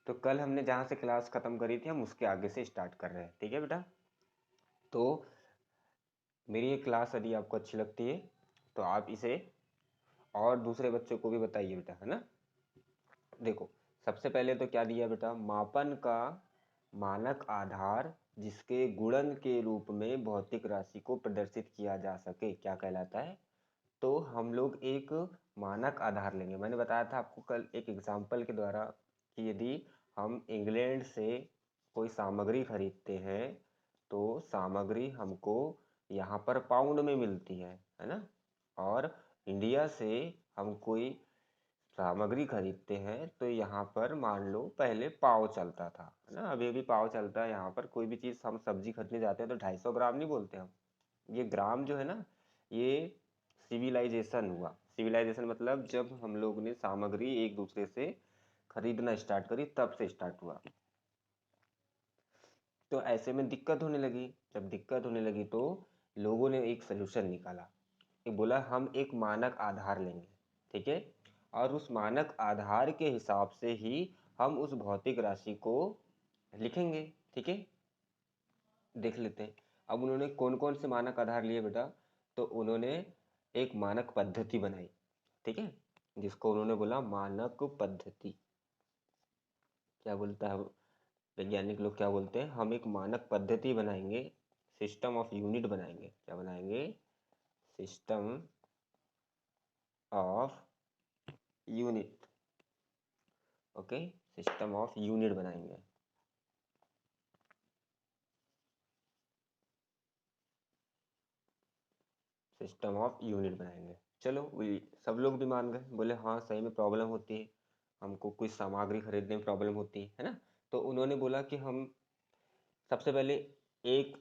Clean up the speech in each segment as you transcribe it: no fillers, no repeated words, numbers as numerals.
तो कल हमने जहाँ से क्लास ख़त्म करी थी हम उसके आगे से स्टार्ट कर रहे हैं, ठीक है बेटा। तो मेरी ये क्लास यदि आपको अच्छी लगती है तो आप इसे और दूसरे बच्चों को भी बताइए बेटा, है ना। देखो सबसे पहले तो क्या दिया बेटा, मापन का मानक आधार जिसके गुणन के रूप में भौतिक राशि को प्रदर्शित किया जा सके क्या कहलाता है। तो हम लोग एक मानक आधार लेंगे। मैंने बताया था आपको कल एक एग्जाम्पल के द्वारा कि यदि हम इंग्लैंड से कोई सामग्री खरीदते हैं तो सामग्री हमको यहाँ पर पाउंड में मिलती है ना। और इंडिया से हम कोई सामग्री खरीदते हैं तो यहाँ पर मान लो पहले पाव चलता था, है ना। अभी भी पाव चलता है यहाँ पर। कोई भी चीज़ हम सब्जी खरीदने जाते हैं तो 250 ग्राम नहीं बोलते हम। ये ग्राम जो है ना, ये सिविलाइजेशन हुआ। सिविलाइजेशन मतलब जब हम लोग ने सामग्री एक दूसरे से खरीदना स्टार्ट करी तब से स्टार्ट हुआ। तो ऐसे में दिक्कत होने लगी। जब दिक्कत होने लगी तो लोगों ने एक सोल्यूशन निकाला। एक बोला हम एक मानक आधार लेंगे, ठीक है। और उस मानक आधार के हिसाब से ही हम उस भौतिक राशि को लिखेंगे, ठीक है। देख लेते हैं अब उन्होंने कौन कौन से मानक आधार लिए बेटा। तो उन्होंने एक मानक पद्धति बनाई, ठीक है, जिसको उन्होंने बोला मानक पद्धति। क्या बोलता है वैज्ञानिक लोग, क्या बोलते हैं, हम एक मानक पद्धति बनाएंगे, सिस्टम ऑफ यूनिट बनाएंगे। क्या बनाएंगे, system of unit. Okay, system of unit बनाएंगे। सिस्टम ऑफ यूनिट बनाएंगे। चलो सब लोग भी मान गए, बोले हाँ सही में प्रॉब्लम होती है, हमको कोई सामग्री खरीदने में प्रॉब्लम होती है ना। तो उन्होंने बोला कि हम सबसे पहले एक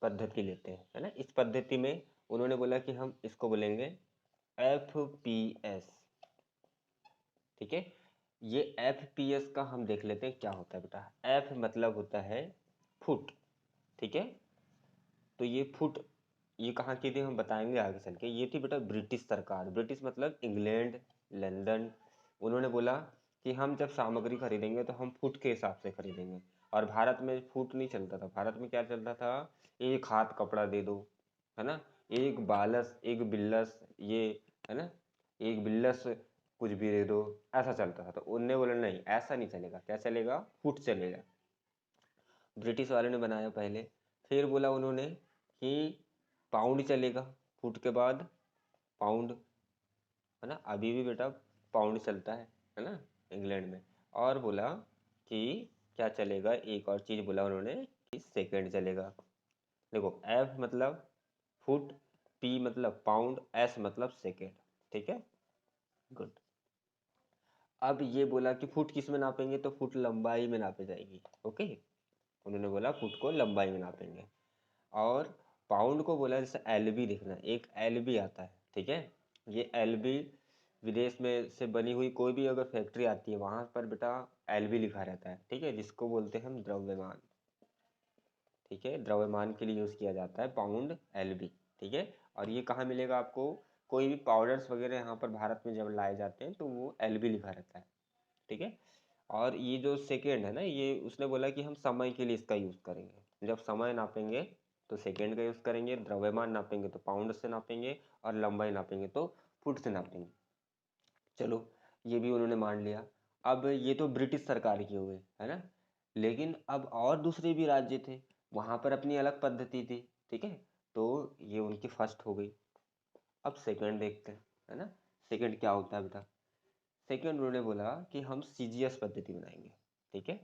पद्धति लेते हैं, है ना। इस पद्धति में उन्होंने बोला कि हम इसको बोलेंगे FPS, ठीक है। ये FPS का हम देख लेते हैं क्या होता है बेटा। F मतलब होता है फुट, ठीक है। तो ये फुट ये कहाँ की थी हम बताएंगे आगे चल के। ये थी बेटा ब्रिटिश सरकार। ब्रिटिश मतलब इंग्लैंड, लंदन। उन्होंने बोला कि हम जब सामग्री खरीदेंगे तो हम फुट के हिसाब से खरीदेंगे। और भारत में फुट नहीं चलता था। भारत में क्या चलता था, एक हाथ कपड़ा दे दो, है ना, एक बालस एक बिल्लस, ये है ना, एक बिल्लस कुछ भी दे दो, ऐसा चलता था। तो उनने बोला नहीं ऐसा नहीं चलेगा, क्या चलेगा, फुट चलेगा। ब्रिटिश वाले ने बनाया पहले। फिर बोला उन्होंने कि पाउंड चलेगा फुट के बाद, पाउंड, है ना। अभी भी बेटा पाउंड चलता है ना, इंग्लैंड में। और बोला कि क्या चलेगा, एक और चीज़ बोला उन्होंने कि सेकंड चलेगा। देखो एफ मतलब फुट, पी मतलब पाउंड, एस मतलब सेकंड, ठीक है, गुड। अब ये बोला कि फुट किस में नापेंगे, तो फुट लंबाई में नापे जाएगी, ओके। उन्होंने बोला फुट को लंबाई में नापेंगे। और पाउंड को बोला जैसे एलबी लिखना, एक एलबी आता है, ठीक है। ये एलबी विदेश में से बनी हुई कोई भी अगर फैक्ट्री आती है वहाँ पर बेटा एलबी लिखा रहता है, ठीक है, जिसको बोलते हैं हम द्रव्यमान, ठीक है। द्रव्यमान के लिए यूज़ किया जाता है पाउंड, एलबी, ठीक है। और ये कहाँ मिलेगा आपको, कोई भी पाउडर्स वगैरह यहाँ पर भारत में जब लाए जाते हैं तो वो एलबी लिखा रहता है, ठीक है। और ये जो सेकेंड है ना, ये उसने बोला कि हम समय के लिए इसका यूज़ करेंगे। जब समय नापेंगे तो सेकेंड का यूज़ करेंगे, द्रव्यमान नापेंगे तो पाउंड से नापेंगे, और लंबाई नापेंगे तो फुट से नापेंगे। चलो ये भी उन्होंने मान लिया। अब ये तो ब्रिटिश सरकार की हुए, है ना। लेकिन अब और दूसरे भी राज्य थे, वहाँ पर अपनी अलग पद्धति थी, ठीक है। तो ये उनकी फर्स्ट हो गई। अब सेकंड देखते हैं, है ना। सेकंड क्या होता है बेटा, सेकंड उन्होंने बोला कि हम CGS पद्धति बनाएंगे, ठीक है,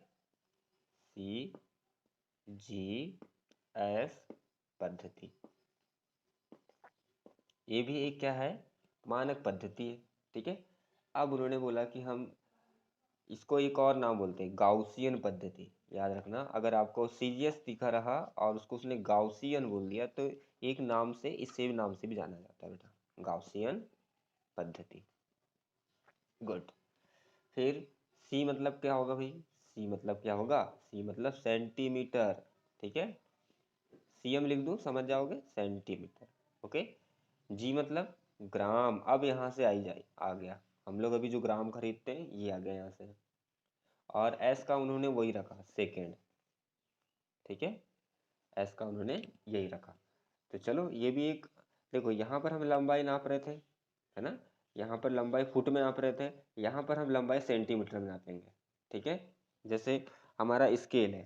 CGS पद्धति। ये भी एक क्या है, मानक पद्धति है, ठीक है। अब उन्होंने बोला कि हम इसको एक और नाम बोलते हैं गाउसियन पद्धति। याद रखना, अगर आपको CGS दिखा रहा और उसको उसने गाउसियन बोल दिया तो एक नाम से, इस सेम नाम से भी जाना जाता है बेटा, गाउसियन पद्धति, गुड। फिर सी मतलब क्या होगा भाई, सी मतलब क्या होगा, सी मतलब सेंटीमीटर, ठीक है। सीएम लिख दूं समझ जाओगे, सेंटीमीटर, ओके। जी मतलब ग्राम, अब यहाँ से आई जाए आ गया, हम लोग अभी जो ग्राम खरीदते हैं ये आ गया यहाँ से। और एस का उन्होंने वही रखा सेकेंड, ठीक है, एस का उन्होंने यही रखा। तो चलो ये भी एक, देखो यहाँ पर हम लंबाई नाप रहे थे, है ना, यहाँ पर लंबाई फुट में नाप रहे थे, यहाँ पर हम लंबाई सेंटीमीटर में नापेंगे, ठीक है। जैसे हमारा स्केल है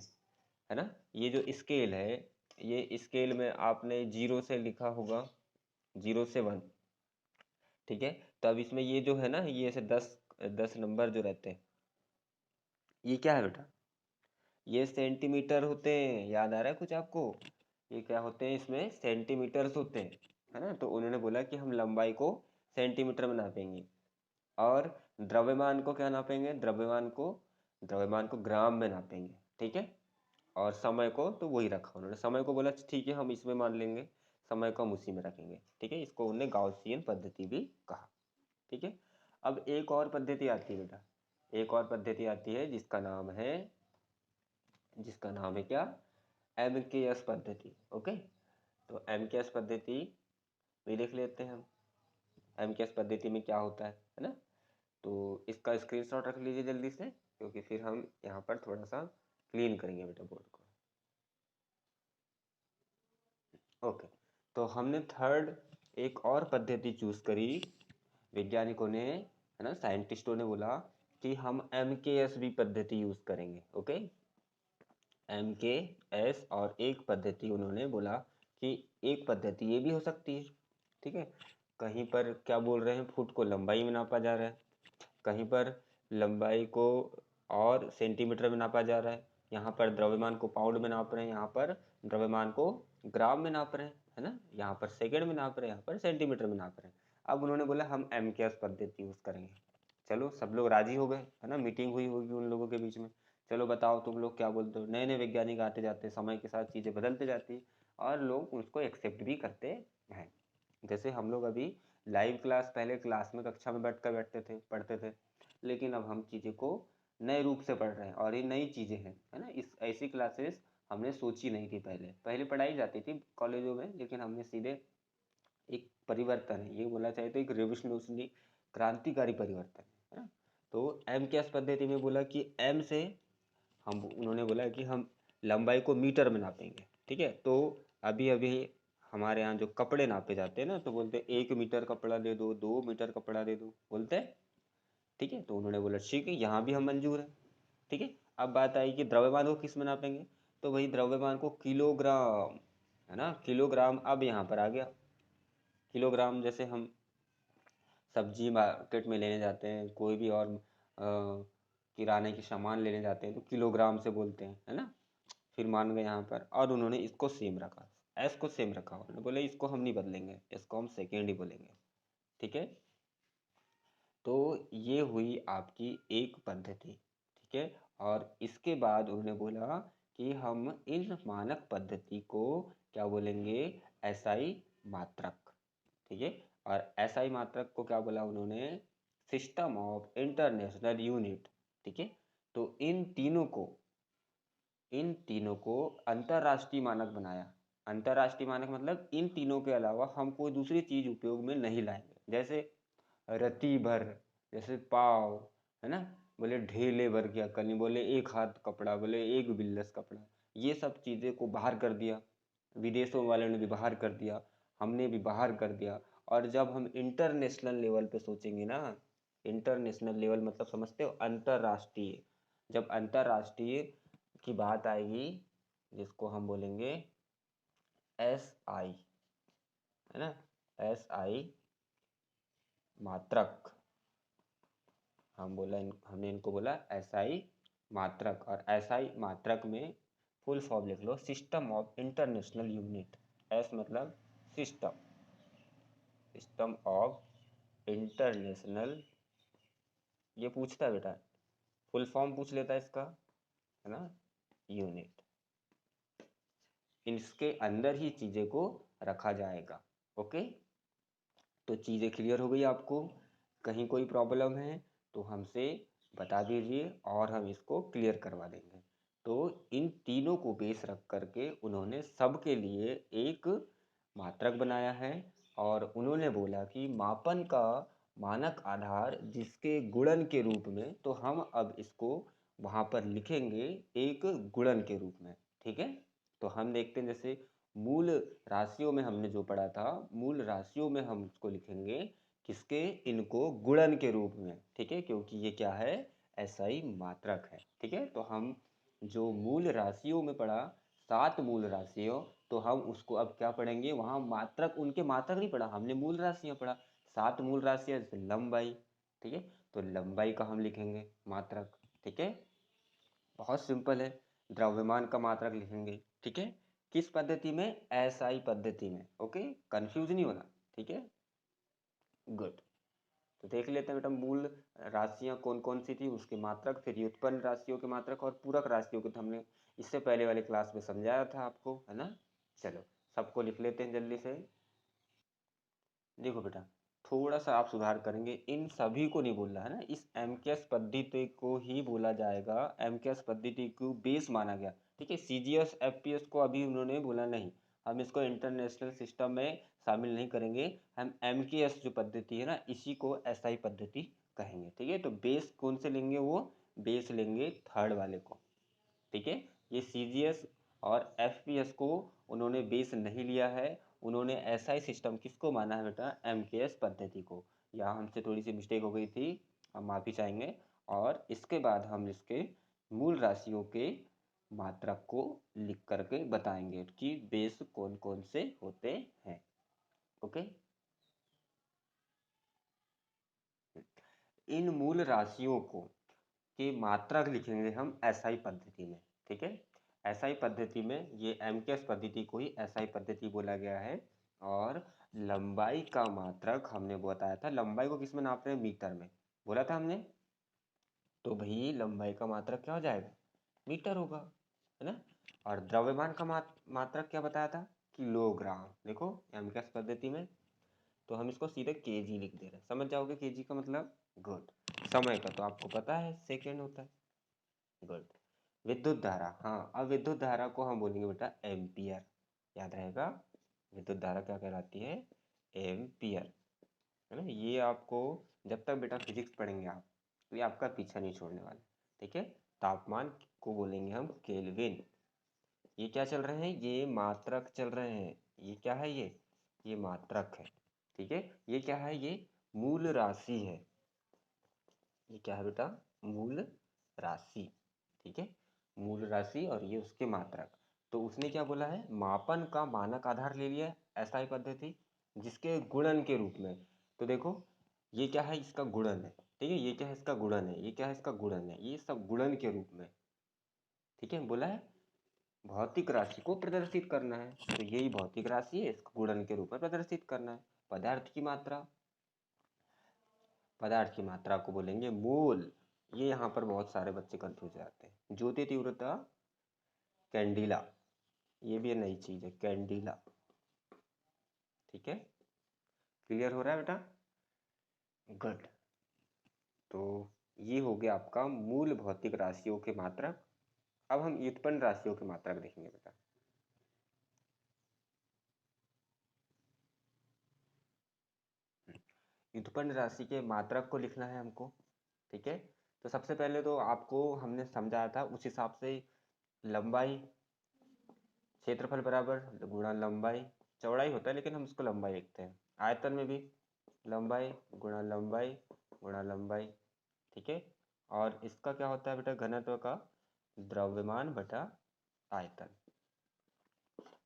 ना, ये जो स्केल है, ये स्केल में आपने 0 से लिखा होगा, 0 से 1, ठीक है। तो अब इसमें ये जो है ना, ये ऐसे 10 नंबर जो रहते हैं, ये क्या है बेटा, ये सेंटीमीटर होते हैं, याद आ रहा है कुछ आपको, ये क्या होते हैं, इसमें सेंटीमीटर्स होते हैं, है ना। तो उन्होंने बोला कि हम लंबाई को सेंटीमीटर में नापेंगे, और द्रव्यमान को क्या नापेंगे, द्रव्यमान को ग्राम में नापेंगे, ठीक है। और समय को तो वही रखा उन्होंने, समय को बोला ठीक है हम इसमें मान लेंगे, समय को हम उसी में रखेंगे, ठीक है। इसको उन्होंने गाउसियन पद्धति भी कहा, ठीक है। अब एक और पद्धति आती है बेटा, एक और पद्धति आती है जिसका नाम है क्या, MKS पद्धति, ओके। तो MKS पद्धति भी देख लेते हैं हम, MKS पद्धति में क्या होता है ना। तो इसका स्क्रीनशॉट रख लीजिए जल्दी से, क्योंकि फिर हम यहाँ पर थोड़ा सा क्लीन करेंगे बेटा बोर्ड को। ओके, तो हमने थर्ड एक और पद्धति चूज करी, वैज्ञानिकों ने, है ना, साइंटिस्टों ने बोला कि हम MKSB पद्धति यूज करेंगे, ओके, MKS। और एक पद्धति उन्होंने बोला कि एक पद्धति ये भी हो सकती है, ठीक है। कहीं पर क्या बोल रहे हैं, फुट को लंबाई में नापा जा रहा है, कहीं पर लंबाई को और सेंटीमीटर में नापा जा रहा है, यहाँ पर द्रव्यमान को पाउंड में नाप रहे हैं, यहाँ पर द्रव्यमान को ग्राम में नाप रहे हैं, है ना, यहाँ पर सेकंड में नाप रहे हैं, यहाँ पर सेंटीमीटर में नाप रहे हैं। अब उन्होंने बोला हम MKS पद्धति यूज करेंगे। चलो सब लोग राजी हो गए, है ना, मीटिंग हुई होगी उन लोगों के बीच में, चलो बताओ तुम लोग क्या बोलते हो। नए नए वैज्ञानिक आते जाते हैं, समय के साथ चीज़ें बदलते जाती है, और लोग उसको एक्सेप्ट भी करते हैं। जैसे हम लोग अभी लाइव क्लास, पहले क्लास में कक्षा में बैठते थे, पढ़ते थे, लेकिन अब हम चीज़ें को नए रूप से पढ़ रहे हैं, और ये नई चीज़ें हैं, है ना। इस ऐसी क्लासेस हमने सोची नहीं थी, पहले पहले पढ़ाई जाती थी कॉलेजों में, लेकिन हमने सीधे एक परिवर्तन है, ये बोला चाहे तो एक रेवोल्यूशनरी, क्रांतिकारी परिवर्तन है ना। तो MKS पद्धति में बोला कि M से हम, उन्होंने बोला कि हम लंबाई को मीटर में नापेंगे, ठीक है। तो अभी अभी हमारे यहाँ जो कपड़े नापे जाते हैं ना, तो बोलते हैं 1 मीटर कपड़ा दे दो, 2 मीटर कपड़ा दे दो, बोलते हैं, ठीक है। तो उन्होंने बोला ठीक है, यहाँ भी हम मंजूर है, ठीक है। अब बात आई कि द्रव्यमान को किस में नापेंगे, तो वही द्रव्यमान को किलोग्राम, है ना, किलोग्राम अब यहाँ पर आ गया। किलोग्राम जैसे हम सब्जी मार्केट में लेने जाते हैं, कोई भी और किराने की सामान लेने जाते हैं, तो किलोग्राम से बोलते हैं, है ना। फिर मान गए यहाँ पर, और उन्होंने इसको सेम रखा, एस को सेम रखा, उन्होंने बोले इसको हम नहीं बदलेंगे, इसको हम सेकेंड ही बोलेंगे, ठीक है। तो ये हुई आपकी एक पद्धति, ठीक है। और इसके बाद उन्होंने बोला कि हम इन मानक पद्धति को क्या बोलेंगे, SI मात्रक, ठीक है। और SI मात्रक को क्या बोला उन्होंने, सिस्टम ऑफ इंटरनेशनल यूनिट, ठीक है। तो इन तीनों को अंतरराष्ट्रीय मानक बनाया। अंतरराष्ट्रीय मानक मतलब इन तीनों के अलावा हम कोई दूसरी चीज उपयोग में नहीं लाएंगे, जैसे रत्ती भर, जैसे पाव, है ना, बोले ढेले भर क्या करनी, बोले एक हाथ कपड़ा, बोले एक बिल्लस कपड़ा, ये सब चीज़ें को बाहर कर दिया, विदेशों वालों ने भी बाहर कर दिया, हमने भी बाहर कर दिया। और जब हम इंटरनेशनल लेवल पे सोचेंगे ना, इंटरनेशनल लेवल मतलब समझते हो, अंतरराष्ट्रीय, जब अंतरराष्ट्रीय की बात आएगी, जिसको हम बोलेंगे SI, है ना, SI मात्रक, हमने इनको बोला SI मात्रक। और SI मात्रक में फुल फॉर्म लिख लो, system of international unit. S मतलब सिस्टम ऑफ इंटरनेशनल, ये पूछता है बेटा, फुल फॉर्म पूछ लेता है इसका, है ना, यूनिट, इसके अंदर ही चीज़ें को रखा जाएगा, ओके। तो चीज़ें क्लियर हो गई आपको, कहीं कोई प्रॉब्लम है तो हमसे बता दीजिए, और हम इसको क्लियर करवा देंगे। तो इन तीनों को बेस रख करके उन्होंने सबके लिए एक मात्रक बनाया है, और उन्होंने बोला कि मापन का मानक आधार जिसके गुणन के रूप में, तो हम अब इसको वहाँ पर लिखेंगे एक गुणन के रूप में, ठीक है। तो हम देखते हैं जैसे मूल राशियों में हमने जो पढ़ा था, मूल राशियों में हम उसको लिखेंगे किसके, इनको गुणन के रूप में, ठीक है, क्योंकि ये क्या है, एसआई मात्रक है, ठीक है। तो हम जो मूल राशियों में पढ़ा 7 मूल राशियों, तो हम उसको अब क्या पढ़ेंगे, वहाँ मात्रक, उनके मात्रक नहीं पढ़ा हमने, मूल राशियाँ पढ़ा, 7 मूल राशियाँ, जैसे लंबाई, ठीक है, तो लंबाई का हम लिखेंगे मात्रक, ठीक है। बहुत सिंपल है, द्रव्यमान का मात्रक लिखेंगे, ठीक है। किस पद्धति में, एसआई पद्धति में, ओके, कंफ्यूज नहीं होना, ठीक है। गुड। तो देख लेते हैं बेटा, मूल राशियां कौन कौन सी थी, उसके मात्रक, फिर व्युत्पन्न राशियों के मात्रक और पूरक राशियों के, तो हमने इससे पहले वाले क्लास में समझाया था आपको, है ना। चलो सबको लिख लेते हैं जल्दी से। देखो बेटा, थोड़ा सा आप सुधार करेंगे, इन सभी को नहीं बोलना है ना, इस एमकेएस पद्धति को ही बोला जाएगा, एमकेएस पद्धति को बेस माना गया, ठीक है। सीजीएस एफपीएस को अभी उन्होंने बोला नहीं, हम इसको इंटरनेशनल सिस्टम में शामिल नहीं करेंगे, हम एमकेएस जो पद्धति है ना, इसी को एसआई पद्धति कहेंगे, ठीक है। तो बेस कौन से लेंगे, वो बेस लेंगे थर्ड वाले को, ठीक है। ये सीजीएस और एफपीएस को उन्होंने बेस नहीं लिया है, उन्होंने एसआई सिस्टम किसको माना है बेटा, एमकेएस पद्धति को। यहाँ हमसे थोड़ी सी मिस्टेक हो गई थी, हम माफ़ी चाहेंगे। और इसके बाद हम इसके मूल राशियों के मात्रक को लिख करके बताएंगे कि बेस कौन कौन से होते हैं, ओके। इन मूल राशियों को के मात्रक लिखेंगे हम एसआई पद्धति में, ठीक है। एसआई पद्धति में, ये एमकेएस पद्धति को ही एसआई पद्धति बोला गया है। और लंबाई का मात्रक हमने बताया था, लंबाई को किस में नाप रहे हैं, मीटर में बोला था हमने। तो भाई लंबाई का मात्रक क्या हो जाएगा, मीटर होगा, है ना। और द्रव्यमान का मात्रक क्या बताया था, किलोग्राम। देखो एमकेएस पद्धति में, तो हम इसको सीधे केजी लिख दे रहे हैं, समझ जाओगे केजी का मतलब। गुड। समय का तो आपको पता है सेकेंड होता है। गुड। विद्युत धारा, हाँ, अब विद्युत धारा को हम बोलेंगे बेटा एम्पियर, याद रहेगा, विद्युत धारा क्या कहलाती है, एम्पियर, है ना। ये आपको जब तक बेटा फिजिक्स पढ़ेंगे आप, तो ये आपका पीछा नहीं छोड़ने वाला, ठीक है। तापमान को बोलेंगे हम केल्विन। ये क्या चल रहे हैं, ये मात्रक चल रहे हैं, ये क्या है, ये मात्रक है, ठीक है। ये क्या है, ये मूल राशि है, ये क्या है बेटा, मूल राशि, ठीक है, मूल राशि, और ये उसके मात्रक। तो उसने क्या बोला है, मापन का मानक आधार ले लिया एसआई पद्धति, जिसके गुणन के रूप में। तो देखो ये क्या है, इसका गुणन है, ठीक है, ये क्या है, इसका गुणन है, ये क्या है, इसका गुणन है, ये सब गुणन के रूप में, ठीक है। बोला है भौतिक राशि को प्रदर्शित करना है, तो यही भौतिक राशि है, इसको गुणन के रूप में प्रदर्शित करना है। पदार्थ की मात्रा, पदार्थ की मात्रा को बोलेंगे मोल। ये यहाँ पर बहुत सारे बच्चे कंफ्यूज हो जाते हैं। ज्योति तीव्रता कैंडिला, ये भी नई चीज है, कैंडिला, ठीक है। क्लियर हो रहा है बेटा, गुड। तो ये हो गया आपका मूल भौतिक राशियों के मात्रक। अब हम व्युत्पन्न राशियों के मात्रक देखेंगे बेटा। व्युत्पन्न राशि के मात्रक को लिखना है हमको, ठीक है। तो सबसे पहले तो आपको हमने समझाया था उस हिसाब से, लंबाई क्षेत्रफल बराबर गुणा लंबाई, चौड़ाई होता है लेकिन हम इसको लंबाई लिखते हैं। आयतन में भी लंबाई गुणा लंबाई, ठीक है। और इसका क्या होता है बेटा, घनत्व का द्रव्यमान बटा आयतन।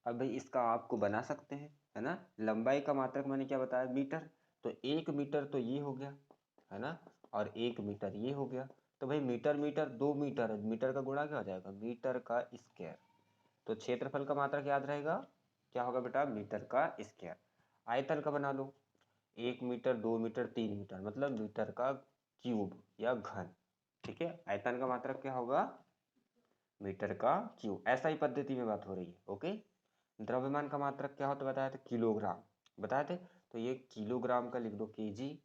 अब भाई इसका आपको बना सकते हैं, है ना। लंबाई का मात्रक मैंने क्या बताया, मीटर, तो 1 मीटर तो ये हो गया, है ना, और 1 मीटर ये हो गया। तो भाई मीटर मीटर 2 मीटर है, मीटर का गुणा क्या हो जाएगा, मीटर का स्क्वायर। तो क्षेत्रफल का मात्रक याद रहेगा, क्या होगा बेटा, मीटर का स्क्वायर। आयतन का बना लो, 1 मीटर 2 मीटर 3 मीटर, मतलब मीटर का क्यूब या घन, ठीक है। आयतन का मात्रक क्या होगा, मीटर का क्यूब, ऐसा ही पद्धति में बात हो रही है, ओके। द्रव्यमान का मात्रक क्या होता है बताया था, किलोग्राम, बताए थे। तो ये किलोग्राम का लिख दो केजी,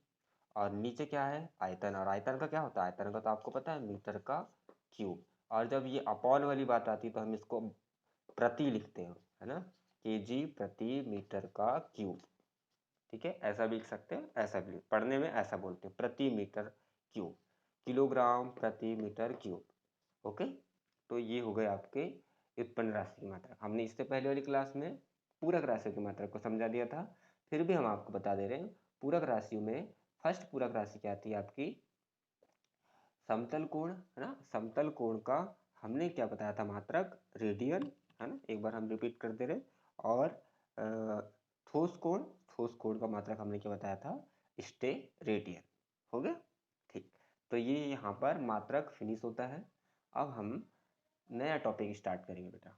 और नीचे क्या है, आयतन, और आयतन का क्या होता है, आयतन का तो आपको पता है, मीटर का क्यूब। और जब ये अपॉन वाली बात आती है तो हम इसको प्रति लिखते हैं, है ना, केजी प्रति मीटर का क्यूब, ठीक है। ऐसा भी लिख सकते हैं, ऐसा भी पढ़ने में ऐसा बोलते हैं, प्रति मीटर क्यूब, किलोग्राम प्रति मीटर क्यूब, ओके, तो ये हो गए आपके व्युत्पन्न राशि की मात्रक। हमने इससे पहले वाली क्लास में पूरक राशियों की मात्रक को समझा दिया था, फिर भी हम आपको बता दे रहे हैं। पूरक राशियों में फर्स्ट पूरक राशि क्या आती है आपकी? समतल कोण, है ना? समतल कोण का हमने क्या बताया था मात्रक? रेडियन, है ना? एक बार हम रिपीट कर दे रहे। और ठोस कोण, ठोस कोण का मात्रक हमने क्या बताया था? स्टेरेडियन। हो गया? ठीक। तो ये यहाँ पर मात्रक फिनिश होता है। अब हम नया टॉपिक स्टार्ट करेंगे बेटा।